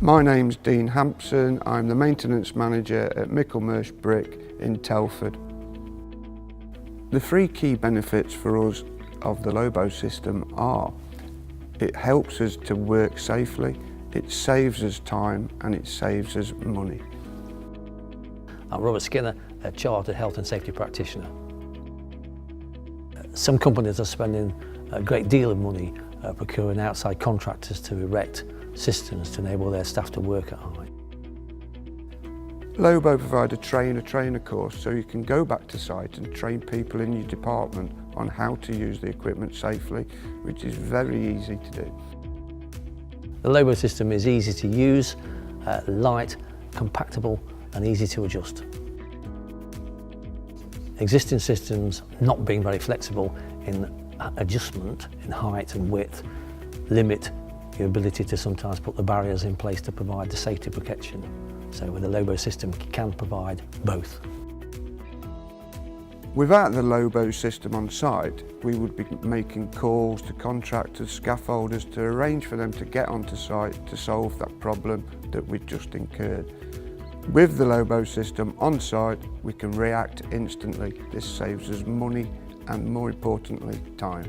My name's Dean Hampson. I'm the maintenance manager at Michelmersh Brick in Telford. The three key benefits for us of the LOBO system are: it helps us to work safely, it saves us time, and it saves us money. I'm Robert Skinner, a chartered health and safety practitioner. Some companies are spending a great deal of money procuring outside contractors to erect systems to enable their staff to work at height. LOBO provide a trainer course so you can go back to site and train people in your department on how to use the equipment safely, which is very easy to do. The LOBO system is easy to use, light, compactable and easy to adjust. Existing systems not being very flexible in adjustment in height and width limit your ability to sometimes put the barriers in place to provide the safety protection. So with the LOBO system you can provide both. Without the LOBO system on site, we would be making calls to contractors, scaffolders to arrange for them to get onto site to solve that problem that we've just incurred. With the LOBO system on site, we can react instantly. This saves us money and, more importantly, time.